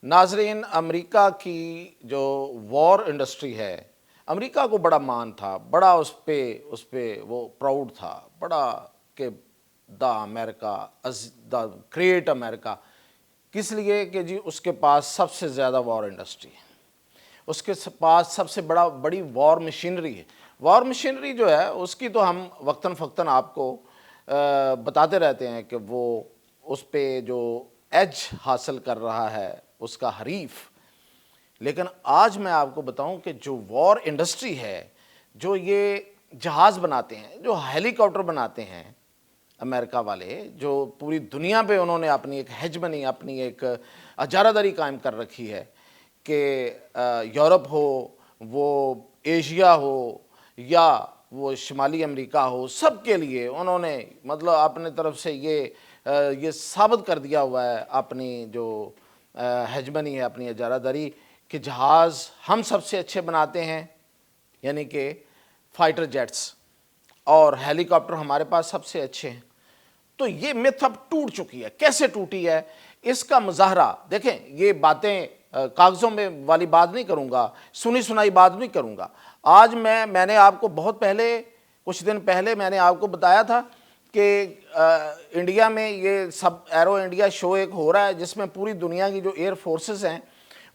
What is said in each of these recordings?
ناظرین، امریکہ کی جو وار انڈسٹری ہے، امریکہ کو بڑا مان تھا، بڑا اس پہ وہ پراؤڈ تھا، بڑا کہ دا امریکہ دا گریٹ امریکہ، کس لیے کہ جی اس کے پاس سب سے زیادہ وار انڈسٹری ہے، اس کے پاس سب سے بڑی وار مشینری ہے۔ وار مشینری جو ہے اس کی تو ہم وقتاً فوقتاً آپ کو بتاتے رہتے ہیں کہ وہ اس پہ جو ایج حاصل کر رہا ہے اس کا حریف، لیکن آج میں آپ کو بتاؤں کہ جو وار انڈسٹری ہے، جو یہ جہاز بناتے ہیں، جو ہیلی کاپٹر بناتے ہیں امریکہ والے، جو پوری دنیا پہ انہوں نے اپنی ایک ہیجمنی، اپنی ایک اجارہ داری قائم کر رکھی ہے کہ یورپ ہو، وہ ایشیا ہو یا وہ شمالی امریکہ ہو، سب کے لیے انہوں نے مطلب اپنے طرف سے یہ ثابت کر دیا ہوا ہے اپنی جو ہیجمنی ہے، اپنی اجارہ داری، کہ جہاز ہم سب سے اچھے بناتے ہیں، یعنی کہ فائٹر جیٹس، اور ہیلی کاپٹر ہمارے پاس سب سے اچھے ہیں۔ تو یہ متھ اب ٹوٹ چکی ہے۔ کیسے ٹوٹی ہے اس کا مظاہرہ دیکھیں، یہ باتیں کاغذوں میں والی بات نہیں کروں گا، سنی سنائی بات نہیں کروں گا۔ آج میں نے آپ کو بہت پہلے، کچھ دن پہلے میں نے آپ کو بتایا تھا کہ انڈیا میں یہ سب ایرو انڈیا شو ایک ہو رہا ہے، جس میں پوری دنیا کی جو ایئر فورسز ہیں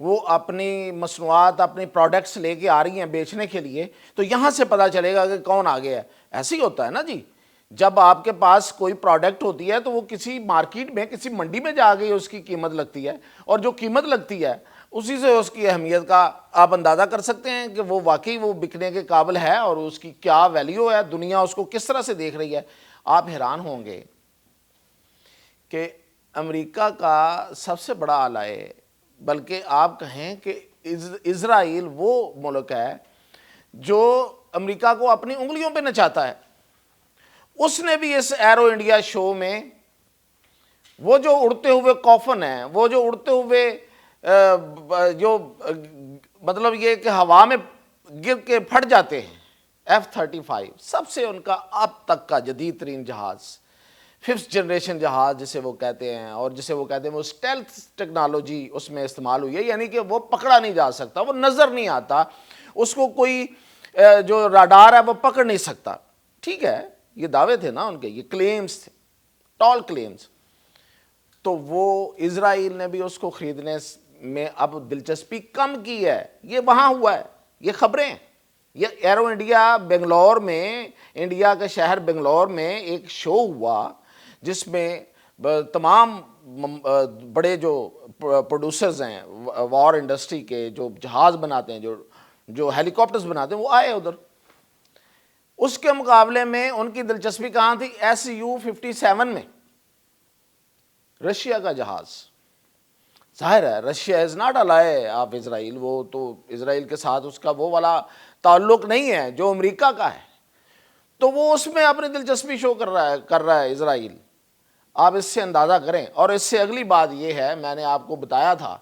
وہ اپنی مصنوعات، اپنی پروڈکٹس لے کے آ رہی ہیں بیچنے کے لیے، تو یہاں سے پتہ چلے گا کہ کون آگے ہے۔ ایسے ہی ہوتا ہے نا جی، جب آپ کے پاس کوئی پروڈکٹ ہوتی ہے تو وہ کسی مارکیٹ میں، کسی منڈی میں جا کے اس کی قیمت لگتی ہے، اور جو قیمت لگتی ہے اسی سے اس کی اہمیت کا آپ اندازہ کر سکتے ہیں کہ وہ واقعی وہ بکنے کے قابل ہے اور اس کی کیا ویلیو ہے، دنیا اس کو کس طرح سے دیکھ رہی ہے۔ آپ حیران ہوں گے کہ امریکہ کا سب سے بڑا آلائے، بلکہ آپ کہیں کہ اسرائیل وہ ملک ہے جو امریکہ کو اپنی انگلیوں پہ نچاتا ہے، اس نے بھی اس ایرو انڈیا شو میں وہ جو اڑتے ہوئے کوفن ہیں، وہ جو اڑتے ہوئے جو مطلب یہ کہ ہوا میں گر کے پھٹ جاتے ہیں، F-35 سب سے ان کا اب تک کا جدید ترین جہاز، 5th جنریشن جہاز جسے وہ کہتے ہیں، اور جسے وہ کہتے ہیں وہ اسٹیلتھ ٹیکنالوجی اس میں استعمال ہوئی ہے، یعنی کہ وہ پکڑا نہیں جا سکتا، وہ نظر نہیں آتا، اس کو کوئی جو راڈار ہے وہ پکڑ نہیں سکتا۔ ٹھیک ہے، یہ دعوے تھے نا ان کے، یہ کلیمز تھے، ٹال کلیمز۔ تو وہ اسرائیل نے بھی اس کو خریدنے میں اب دلچسپی کم کی ہے۔ یہ وہاں ہوا ہے، یہ خبریں ہیں، یہ ایرو انڈیا بنگلور میں، انڈیا کے شہر بنگلور میں ایک شو ہوا جس میں تمام بڑے جو پروڈیوسرز ہیں وار انڈسٹری کے، جو جہاز بناتے ہیں، جو ہیلی کاپٹرز بناتے ہیں، وہ آئے ادھر۔ اس کے مقابلے میں ان کی دلچسپی کہاں تھی؟ Su-57 میں، رشیا کا جہاز۔ ظاہر ہے Russia is not ally of Israel, وہ تو اسرائیل کے ساتھ اس کا وہ والا تعلق نہیں ہے جو امریکہ کا ہے، تو وہ اس میں اپنی دلچسپی شو کر رہا ہے اسرائیل۔ آپ اس سے اندازہ کریں۔ اور اس سے اگلی بات یہ ہے، میں نے آپ کو بتایا تھا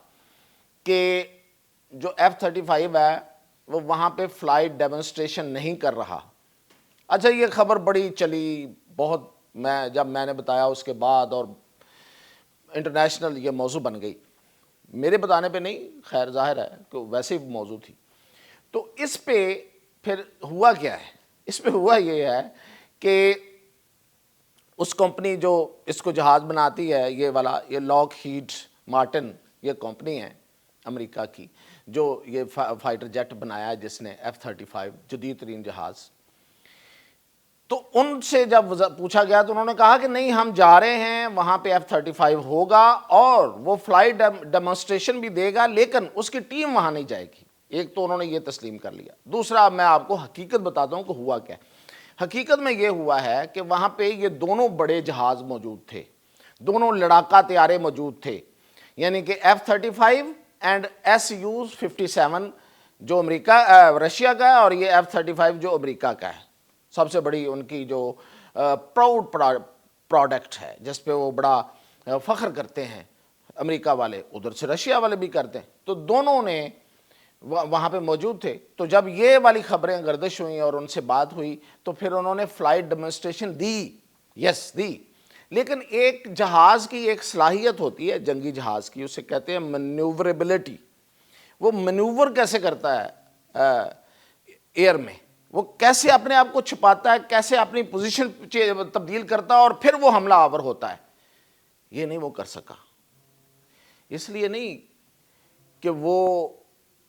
کہ جو F-35 ہے وہ وہاں پہ فلائٹ ڈیمونسٹریشن نہیں کر رہا۔ اچھا، یہ خبر بڑی چلی بہت، جب میں نے بتایا اس کے بعد، اور انٹرنیشنل یہ موضوع بن گئی، میرے بتانے پہ نہیں، خیر ظاہر ہے کہ ویسے ہی موضوع تھی۔ تو اس پہ پھر ہوا کیا ہے؟ اس پہ ہوا یہ ہے کہ اس کمپنی جو اس کو جہاز بناتی ہے، یہ والا، یہ لاک ہیڈ مارٹن، یہ کمپنی ہے امریکہ کی جو یہ فائٹر جیٹ بنایا ہے، جس نے F-35 جدید ترین جہاز۔ تو ان سے جب پوچھا گیا تو انہوں نے کہا کہ نہیں، ہم جا رہے ہیں وہاں پہ F-35 ہوگا اور وہ فلائٹ ڈیمونسٹریشن بھی دے گا، لیکن اس کی ٹیم وہاں نہیں جائے گی۔ ایک تو انہوں نے یہ تسلیم کر لیا۔ دوسرا، میں آپ کو حقیقت بتاتا ہوں کہ ہوا کیا۔ حقیقت میں یہ ہوا ہے کہ وہاں پہ یہ دونوں بڑے جہاز موجود تھے، دونوں لڑاکا طیارے موجود تھے، یعنی کہ F-35 اینڈ Su-57 جو رشیا کا ہے، اور یہ F-35 جو امریکہ کا ہے۔ سب سے بڑی ان کی جو پراؤڈ پروڈکٹ ہے، جس پہ وہ بڑا فخر کرتے ہیں امریکہ والے، ادھر سے رشیا والے بھی کرتے ہیں۔ تو دونوں نے وہاں پہ موجود تھے۔ تو جب یہ والی خبریں گردش ہوئیں اور ان سے بات ہوئی، تو پھر انہوں نے فلائٹ ڈیمونسٹریشن دی، یس دی، لیکن ایک جہاز کی ایک صلاحیت ہوتی ہے جنگی جہاز کی، اسے کہتے ہیں مینیوربلٹی. وہ مینیور کیسے کرتا ہے ایئر میں، وہ کیسے اپنے آپ کو چھپاتا ہے، کیسے اپنی پوزیشن تبدیل کرتا ہے اور پھر وہ حملہ آور ہوتا ہے. یہ نہیں وہ کر سکا. اس لیے نہیں کہ وہ،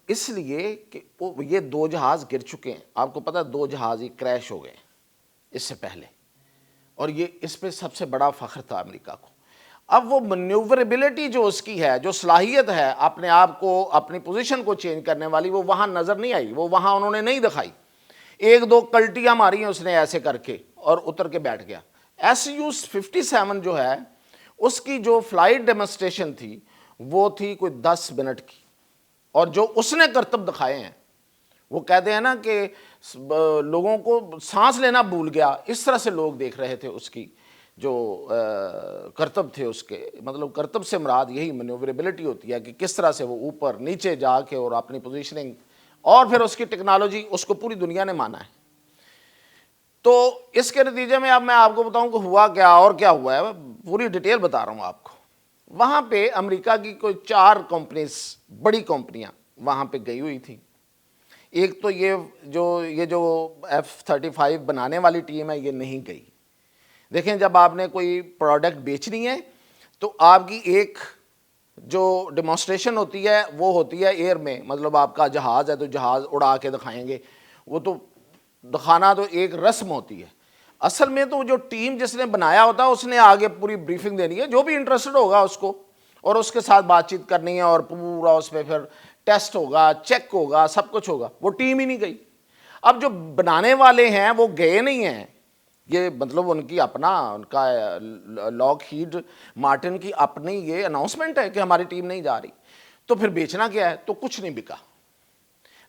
اس لیے کہ یہ 2 جہاز گر چکے ہیں. آپ کو پتا 2 جہاز ہی کریش ہو گئے اس سے پہلے، اور یہ اس پہ سب سے بڑا فخر تھا امریکہ کو. اب وہ مینیوربلٹی جو اس کی ہے، جو صلاحیت ہے اپنے آپ کو، اپنی پوزیشن کو چینج کرنے والی، وہ وہاں نظر نہیں آئی، وہ وہاں انہوں نے نہیں دکھائی. 1-2 کلٹیاں ماری ہیں اس نے ایسے کر کے اور اتر کے بیٹھ گیا. SU-57 جو ہے اس کی جو فلائٹ ڈیمونسٹریشن تھی وہ تھی کوئی 10 منٹ کی، اور جو اس نے کرتب دکھائے ہیں، وہ کہتے ہیں نا کہ لوگوں کو سانس لینا بھول گیا، اس طرح سے لوگ دیکھ رہے تھے اس کی جو کرتب تھے اس کے. مطلب کرتب سے مراد یہی مینیوربلٹی ہوتی ہے کہ کس طرح سے وہ اوپر نیچے جا کے اور اپنی پوزیشننگ، اور پھر اس کی ٹیکنالوجی، اس کو پوری دنیا نے مانا ہے. تو اس کے نتیجے میں اب میں آپ کو بتاؤں کہ ہوا کیا اور کیا ہوا ہے، پوری ڈیٹیل بتا رہا ہوں آپ کو. وہاں پہ امریکہ کی کوئی 4 کمپنیز، بڑی کمپنیاں وہاں پہ گئی ہوئی تھیں. ایک تو یہ جو F-35 بنانے والی ٹیم ہے یہ نہیں گئی. دیکھیں جب آپ نے کوئی پروڈکٹ بیچنی ہے تو آپ کی ایک جو ڈیمونسٹریشن ہوتی ہے وہ ہوتی ہے ایئر میں، مطلب آپ کا جہاز ہے تو جہاز اڑا کے دکھائیں گے، وہ تو دکھانا تو ایک رسم ہوتی ہے. اصل میں تو جو ٹیم جس نے بنایا ہوتا ہے اس نے آگے پوری بریفنگ دینی ہے، جو بھی انٹرسٹڈ ہوگا اس کو، اور اس کے ساتھ بات چیت کرنی ہے، اور پورا اس پہ پھر ٹیسٹ ہوگا، چیک ہوگا، سب کچھ ہوگا. وہ ٹیم ہی نہیں گئی. اب جو بنانے والے ہیں وہ گئے نہیں ہیں، یہ مطلب ان کا لاک ہیڈ مارٹن کی اپنی یہ اناؤنسمنٹ ہے کہ ہماری ٹیم نہیں جا رہی. تو پھر بیچنا کیا ہے؟ تو کچھ نہیں بکا.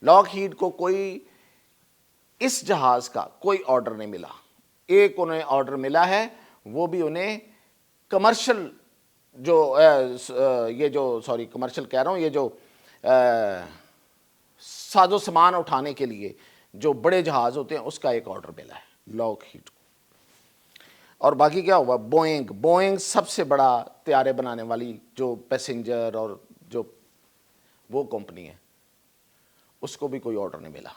لاک ہیڈ کو کوئی اس جہاز کا کوئی آرڈر نہیں ملا. ایک انہیں آرڈر ملا ہے، وہ بھی انہیں کمرشل کمرشل کہہ رہا ہوں، یہ جو ساز و سامان اٹھانے کے لیے جو بڑے جہاز ہوتے ہیں اس کا ایک آرڈر ملا ہے لاک ہیڈ کو. اور باقی کیا ہوا؟ بوئنگ سب سے بڑا طیارے بنانے والی جو پیسنجر اور جو وہ کمپنی ہے، اس کو بھی کوئی آرڈر نہیں ملا.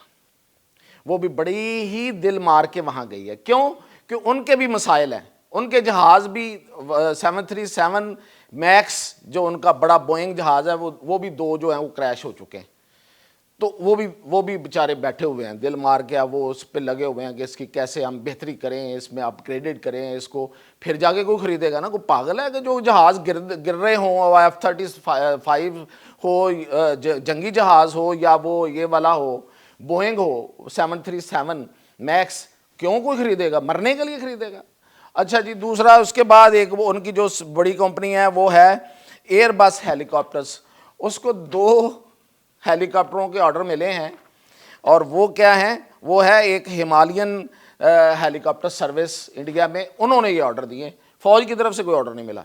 وہ بھی بڑی ہی دل مار کے وہاں گئی ہے. کیوں؟ کہ ان کے بھی مسائل ہیں. ان کے جہاز بھی 737 میکس جو ان کا بڑا بوئنگ جہاز ہے وہ بھی 2 جو ہیں وہ کریش ہو چکے ہیں. تو وہ بھی بیچارے بیٹھے ہوئے ہیں دل مار کے. وہ اس پہ لگے ہوئے ہیں کہ اس کی کیسے ہم بہتری کریں، اس میں اپ گریڈڈ کریں اس کو. پھر جا کے کوئی خریدے گا نا؟ کوئی پاگل ہے کہ جو جہاز گر رہے ہوں، F-35 ہو، جنگی جہاز ہو، یا وہ یہ والا ہو، بوئنگ ہو 737 میکس، کیوں کوئی خریدے گا؟ مرنے کے لیے خریدے گا. اچھا جی، دوسرا اس کے بعد ایک وہ ان کی جو بڑی کمپنی ہے وہ ہے ایئر بس ہیلی کاپٹرز. اس کو 2 ہیلی کاپٹروں کے آرڈر ملے ہیں، اور وہ کیا ہیں؟ وہ ہے ایک ہمالین ہیلی کاپٹر سروس انڈیا میں، انہوں نے یہ آرڈر دیے. فوج کی طرف سے کوئی آرڈر نہیں ملا.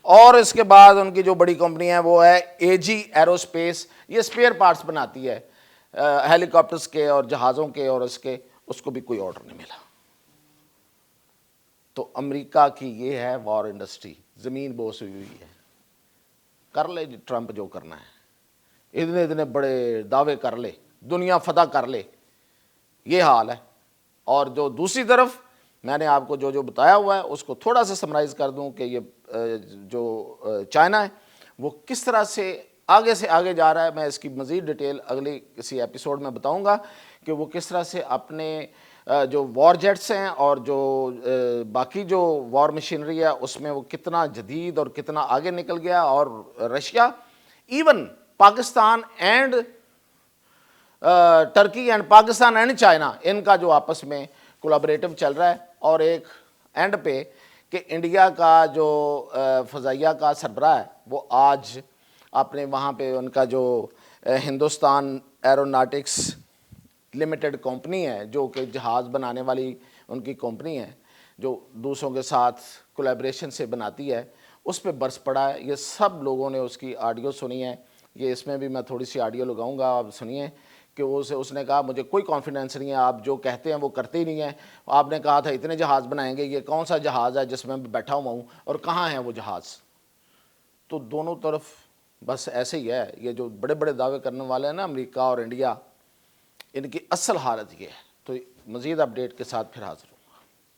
اور اس کے بعد ان کی جو بڑی کمپنی ہے وہ ہے AG ایروسپیس، یہ اسپیئر پارٹس بناتی ہے ہیلی کاپٹرز کے اور جہازوں کے، اور اس کو بھی کوئی آرڈر نہیں ملا. تو امریکہ کی یہ ہے وار انڈسٹری، زمین بوس ہوئی ہوئی ہے. کر لے جی ٹرمپ جو کرنا ہے، اتنے بڑے دعوے کر لے، دنیا فتح کر لے، یہ حال ہے. اور جو دوسری طرف میں نے آپ کو جو بتایا ہوا ہے اس کو تھوڑا سا سمرائز کر دوں کہ یہ جو چائنا ہے وہ کس طرح سے آگے جا رہا ہے. میں اس کی مزید ڈیٹیل اگلی کسی ایپیسوڈ میں بتاؤں گا کہ وہ کس طرح سے اپنے جو وار جیٹس ہیں اور جو باقی جو وار مشینری ہے اس میں وہ کتنا جدید اور کتنا آگے نکل گیا. اور Russia, even Pakistan and Turkey and Pakistan and China, ان کا جو آپس میں کولیبریٹو چل رہا ہے. اور ایک اینڈ پہ کہ انڈیا کا جو فضائیہ کا سربراہ ہے وہ آج اپنے وہاں پہ ان کا جو ہندوستان ایروناٹکس لمیٹڈ کمپنی ہے جو کہ جہاز بنانے والی ان کی کمپنی ہے جو دوسروں کے ساتھ کولیبریشن سے بناتی ہے، اس پہ برس پڑا ہے. یہ سب لوگوں نے اس کی آڈیو سنی ہے. یہ اس میں بھی میں تھوڑی سی آڈیو لگاؤں گا، آپ سنیے کہ اس نے کہا مجھے کوئی کانفیڈنس نہیں ہے، آپ جو کہتے ہیں وہ کرتے ہی نہیں ہیں، آپ نے کہا تھا اتنے جہاز بنائیں گے، یہ کون سا جہاز ہے جس میں میں بیٹھا ہوا ہوں اور کہاں ہے وہ جہاز؟ تو دونوں طرف بس ایسے ہی ہے، یہ جو بڑے بڑے دعوے کرنے والے ہیں نا امریکہ اور انڈیا، ان کی اصل حالت یہ ہے۔ تو مزید اپڈیٹ کے ساتھ پھر حاضر